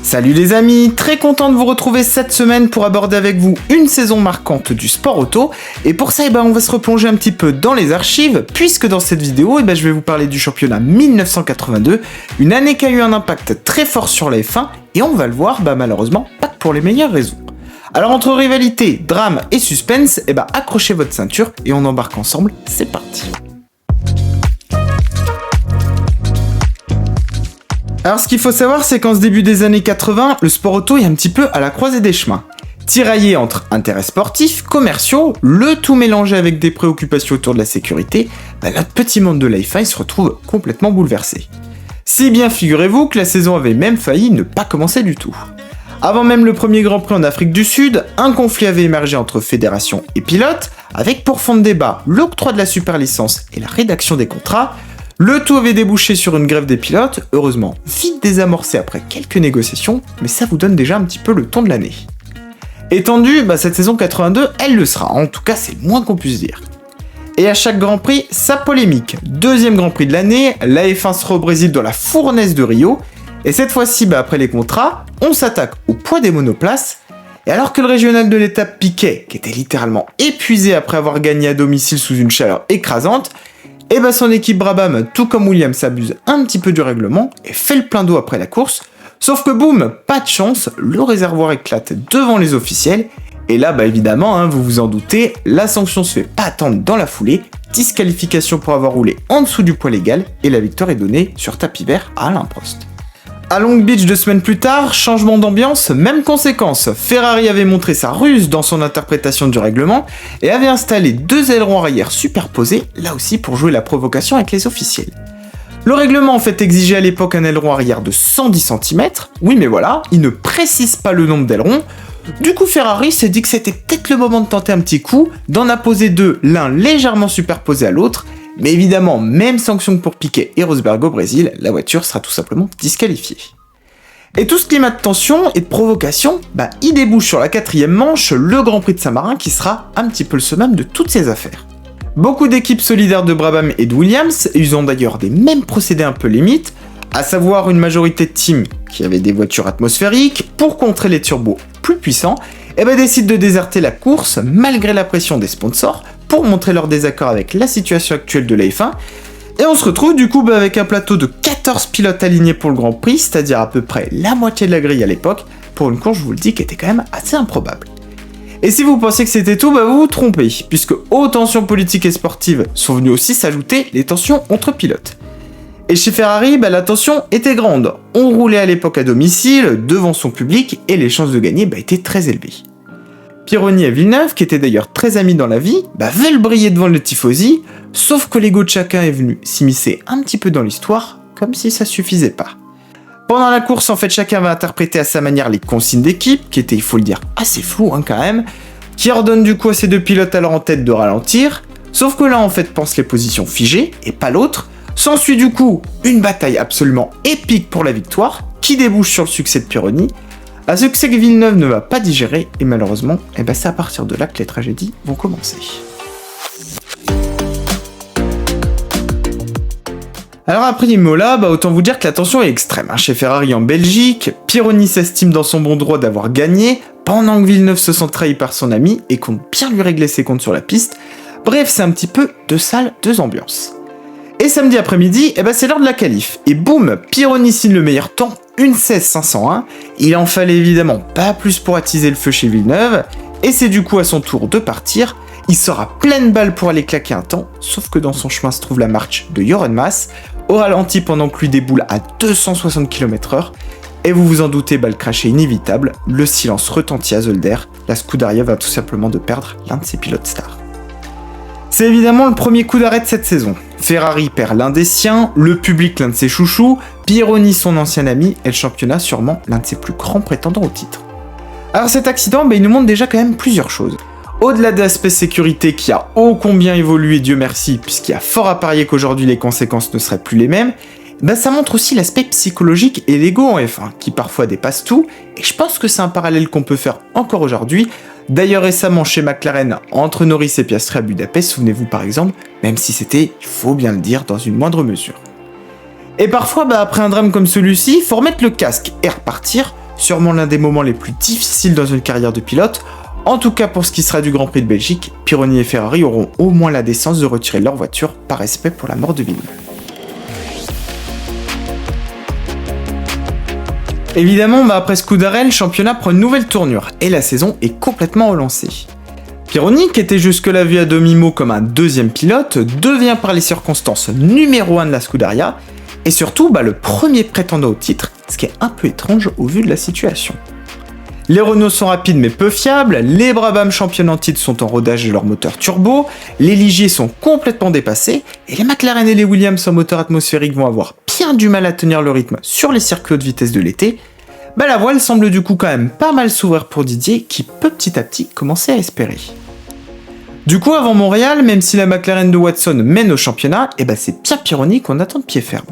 Salut les amis, très content de vous retrouver cette semaine pour aborder avec vous une saison marquante du sport auto. Et pour ça, on va se replonger un petit peu dans les archives, puisque dans cette vidéo, je vais vous parler du championnat 1982, une année qui a eu un impact très fort sur la F1, et on va le voir, malheureusement, pas que pour les meilleures raisons. Alors entre rivalité, drame et suspense, accrochez votre ceinture et on embarque ensemble, c'est parti. Alors ce qu'il faut savoir, c'est qu'en ce début des années 80, le sport auto est un petit peu à la croisée des chemins. Tiraillé entre intérêts sportifs, commerciaux, le tout mélangé avec des préoccupations autour de la sécurité, notre petit monde de la F1 se retrouve complètement bouleversé. Si bien figurez-vous que la saison avait même failli ne pas commencer du tout. Avant même le premier Grand Prix en Afrique du Sud, un conflit avait émergé entre fédération et pilotes, avec pour fond de débat l'octroi de la super licence et la rédaction des contrats. Le tout avait débouché sur une grève des pilotes, heureusement vite désamorcée après quelques négociations, mais ça vous donne déjà un petit peu le ton de l'année. Étendue, cette saison 82, elle le sera, en tout cas c'est le moins qu'on puisse dire. Et à chaque Grand Prix, sa polémique. Deuxième Grand Prix de l'année, la F1 sera au Brésil dans la fournaise de Rio, et cette fois-ci, après les contrats, on s'attaque au poids des monoplaces, et alors que le régional de l'étape Piquet, qui était littéralement épuisé après avoir gagné à domicile sous une chaleur écrasante, son équipe Brabham, tout comme Williams, s'abuse un petit peu du règlement et fait le plein d'eau après la course. Sauf que boum, pas de chance, le réservoir éclate devant les officiels. Et là, évidemment, vous vous en doutez, la sanction se fait pas attendre dans la foulée. Disqualification pour avoir roulé en dessous du poids légal et la victoire est donnée sur tapis vert à Alain Prost. À Long Beach 2 semaines plus tard, changement d'ambiance, même conséquence. Ferrari avait montré sa ruse dans son interprétation du règlement et avait installé 2 ailerons arrière superposés, là aussi pour jouer la provocation avec les officiels. Le règlement en fait exigeait à l'époque un aileron arrière de 110 cm, oui mais voilà, il ne précise pas le nombre d'ailerons. Du coup Ferrari s'est dit que c'était peut-être le moment de tenter un petit coup, d'en apposer 2, l'un légèrement superposé à l'autre. Mais évidemment, même sanction que pour Piquet et Rosberg au Brésil, la voiture sera tout simplement disqualifiée. Et tout ce climat de tension et de provocation, il débouche sur la 4e manche, le Grand Prix de Saint-Marin qui sera un petit peu le summum de toutes ces affaires. Beaucoup d'équipes solidaires de Brabham et de Williams, usant d'ailleurs des mêmes procédés un peu limites, à savoir une majorité de teams qui avaient des voitures atmosphériques, pour contrer les turbos plus puissants, décident de déserter la course malgré la pression des sponsors, pour montrer leur désaccord avec la situation actuelle de la F1, et on se retrouve du coup avec un plateau de 14 pilotes alignés pour le Grand Prix, c'est-à-dire à peu près la moitié de la grille à l'époque, pour une course, je vous le dis, qui était quand même assez improbable. Et si vous pensez que c'était tout, vous vous trompez, puisque aux tensions politiques et sportives sont venues aussi s'ajouter les tensions entre pilotes. Et chez Ferrari, la tension était grande, on roulait à l'époque à domicile, devant son public, et les chances de gagner étaient très élevées. Pironi et Villeneuve, qui étaient d'ailleurs très amis dans la vie, veulent briller devant le tifosi, sauf que l'ego de chacun est venu s'immiscer un petit peu dans l'histoire, comme si ça suffisait pas. Pendant la course, chacun va interpréter à sa manière les consignes d'équipe, qui étaient, il faut le dire, assez floues quand même, qui ordonnent du coup à ces 2 pilotes alors en tête de ralentir, sauf que là pense les positions figées, et pas l'autre. S'ensuit du coup une bataille absolument épique pour la victoire, qui débouche sur le succès de Pironi, un succès que Villeneuve ne va pas digérer, et malheureusement, c'est à partir de là que les tragédies vont commencer. Alors après Imola, autant vous dire que la tension est extrême. Chez Ferrari en Belgique, Pironi s'estime dans son bon droit d'avoir gagné, pendant que Villeneuve se sent trahi par son ami et compte bien lui régler ses comptes sur la piste. Bref, c'est un petit peu 2 salles, 2 ambiances. Et samedi après-midi, c'est l'heure de la qualif. Et boum, Pironi signe le meilleur temps, une 16.501. Il en fallait évidemment pas plus pour attiser le feu chez Villeneuve. Et c'est du coup à son tour de partir. Il sort à pleine balle pour aller claquer un temps, sauf que dans son chemin se trouve la marche de Joran Mas, au ralenti pendant que lui déboule à 260 km/h. Et vous vous en doutez, le crash est inévitable. Le silence retentit à Zolder. La Scuderia va tout simplement de perdre l'un de ses pilotes stars. C'est évidemment le premier coup d'arrêt de cette saison. Ferrari perd l'un des siens, le public l'un de ses chouchous, Pironi son ancien ami et le championnat sûrement l'un de ses plus grands prétendants au titre. Alors cet accident, il nous montre déjà quand même plusieurs choses. Au-delà de l'aspect sécurité qui a ô combien évolué, Dieu merci, puisqu'il y a fort à parier qu'aujourd'hui les conséquences ne seraient plus les mêmes, ça montre aussi l'aspect psychologique et l'ego en F1, qui parfois dépasse tout, et je pense que c'est un parallèle qu'on peut faire encore aujourd'hui. D'ailleurs récemment chez McLaren, entre Norris et Piastri à Budapest, souvenez-vous par exemple, même si c'était, il faut bien le dire, dans une moindre mesure. Et parfois, après un drame comme celui-ci, faut remettre le casque et repartir, sûrement l'un des moments les plus difficiles dans une carrière de pilote. En tout cas pour ce qui sera du Grand Prix de Belgique, Pironi et Ferrari auront au moins la décence de retirer leur voiture par respect pour la mort de Villeneuve. Évidemment, après ce coup d'arrêt, le championnat prend une nouvelle tournure et la saison est complètement relancée. Pironi, qui était jusque-là vu à demi-mot comme un deuxième pilote, devient par les circonstances numéro 1 de la Scuderia et surtout le premier prétendant au titre, ce qui est un peu étrange au vu de la situation. Les Renault sont rapides mais peu fiables, les Brabham championnes en titre sont en rodage de leur moteur turbo, les Ligier sont complètement dépassés, et les McLaren et les Williams en moteur atmosphérique vont avoir bien du mal à tenir le rythme sur les circuits haute vitesse de l'été. La voile semble du coup quand même pas mal s'ouvrir pour Didier, qui peut petit à petit commencer à espérer. Du coup, avant Montréal, même si la McLaren de Watson mène au championnat, c'est bien Pironi qu'on attend de pied ferme.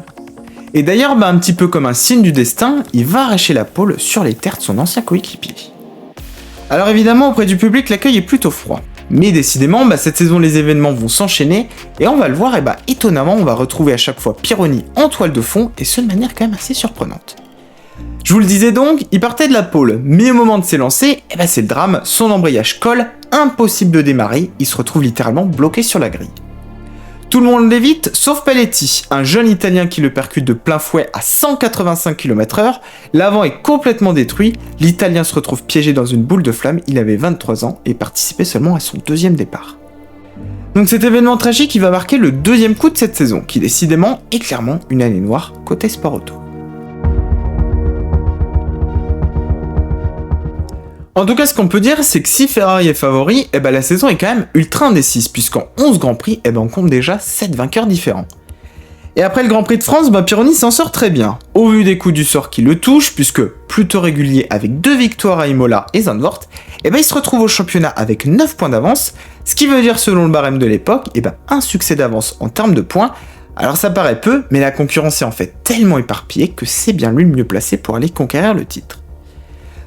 Et d'ailleurs, un petit peu comme un signe du destin, il va arracher la pole sur les terres de son ancien coéquipier. Alors évidemment, auprès du public, l'accueil est plutôt froid. Mais décidément, cette saison, les événements vont s'enchaîner, et on va le voir, étonnamment, on va retrouver à chaque fois Pironi en toile de fond, et ce de manière quand même assez surprenante. Je vous le disais donc, il partait de la pole, mais au moment de s'élancer, c'est le drame, son embrayage colle, impossible de démarrer, il se retrouve littéralement bloqué sur la grille. Tout le monde l'évite, sauf Pelletti, un jeune Italien qui le percute de plein fouet à 185 km/h, l'avant est complètement détruit, l'Italien se retrouve piégé dans une boule de flamme, il avait 23 ans et participait seulement à son deuxième départ. Donc cet événement tragique, il va marquer le deuxième coup de cette saison, qui décidément est clairement une année noire côté sport auto. En tout cas, ce qu'on peut dire, c'est que si Ferrari est favori, la saison est quand même ultra indécise, puisqu'en 11 Grands Prix, on compte déjà 7 vainqueurs différents. Et après le Grand Prix de France, Pironi s'en sort très bien, au vu des coups du sort qui le touchent, puisque plutôt régulier avec 2 victoires à Imola et Zandvoort, il se retrouve au championnat avec 9 points d'avance, ce qui veut dire selon le barème de l'époque, un succès d'avance en termes de points. Alors ça paraît peu, mais la concurrence est en fait tellement éparpillée que c'est bien lui le mieux placé pour aller conquérir le titre.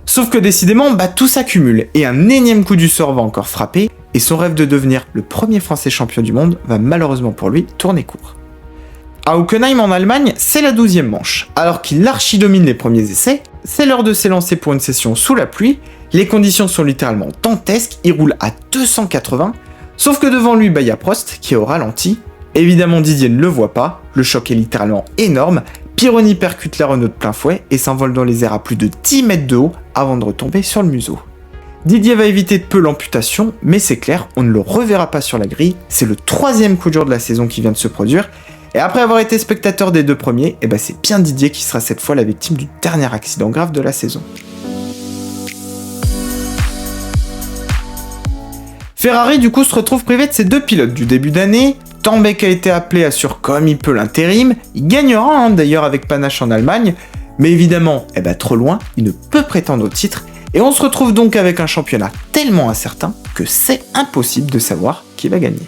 Sauf que décidément, tout s'accumule, et un énième coup du sort va encore frapper, et son rêve de devenir le premier Français champion du monde va malheureusement pour lui tourner court. À Hockenheim en Allemagne, c'est la 12e manche. Alors qu'il archi-domine les premiers essais, c'est l'heure de s'élancer pour une session sous la pluie, les conditions sont littéralement dantesques, il roule à 280, sauf que devant lui, il y a Prost qui est au ralenti. Évidemment Didier ne le voit pas, le choc est littéralement énorme, Pironi percute la Renault de plein fouet et s'envole dans les airs à plus de 10 mètres de haut avant de retomber sur le museau. Didier va éviter de peu l'amputation, mais c'est clair, on ne le reverra pas sur la grille, c'est le 3e coup dur de la saison qui vient de se produire, et après avoir été spectateur des 2 premiers, c'est bien Didier qui sera cette fois la victime du dernier accident grave de la saison. Ferrari du coup se retrouve privé de ses 2 pilotes du début d'année. Tambeck a été appelé assure comme il peut l'intérim, il gagnera d'ailleurs avec panache en Allemagne, mais évidemment, trop loin, il ne peut prétendre au titre, et on se retrouve donc avec un championnat tellement incertain que c'est impossible de savoir qui va gagner.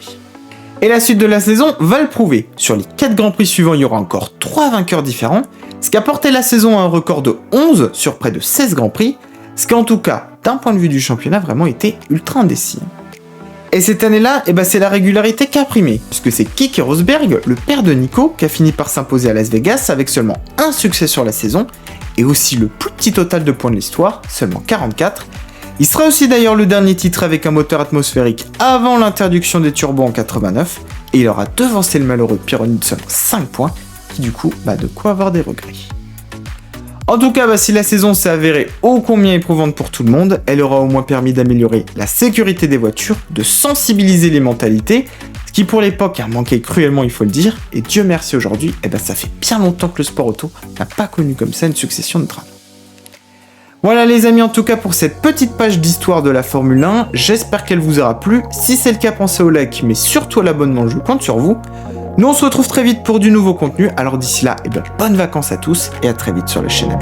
Et la suite de la saison va le prouver, sur les 4 Grands Prix suivants il y aura encore 3 vainqueurs différents, ce qui a porté la saison à un record de 11 sur près de 16 Grands Prix, ce qui en tout cas, d'un point de vue du championnat, vraiment été ultra indécis. Et cette année-là, c'est la régularité qui a primé, puisque c'est Keke Rosberg, le père de Nico, qui a fini par s'imposer à Las Vegas avec seulement un succès sur la saison, et aussi le plus petit total de points de l'histoire, seulement 44. Il sera aussi d'ailleurs le dernier titre avec un moteur atmosphérique avant l'interdiction des turbos en 89, et il aura devancé le malheureux Pironi de seulement 5 points, qui du coup, de quoi avoir des regrets. En tout cas, si la saison s'est avérée ô combien éprouvante pour tout le monde, elle aura au moins permis d'améliorer la sécurité des voitures, de sensibiliser les mentalités, ce qui pour l'époque a manqué cruellement, il faut le dire, et Dieu merci aujourd'hui, ça fait bien longtemps que le sport auto n'a pas connu comme ça une succession de drames. Voilà les amis, en tout cas pour cette petite page d'histoire de la Formule 1, j'espère qu'elle vous aura plu. Si c'est le cas, pensez au like, mais surtout à l'abonnement, je compte sur vous. Nous on se retrouve très vite pour du nouveau contenu, alors d'ici là, bonnes vacances à tous et à très vite sur la chaîne.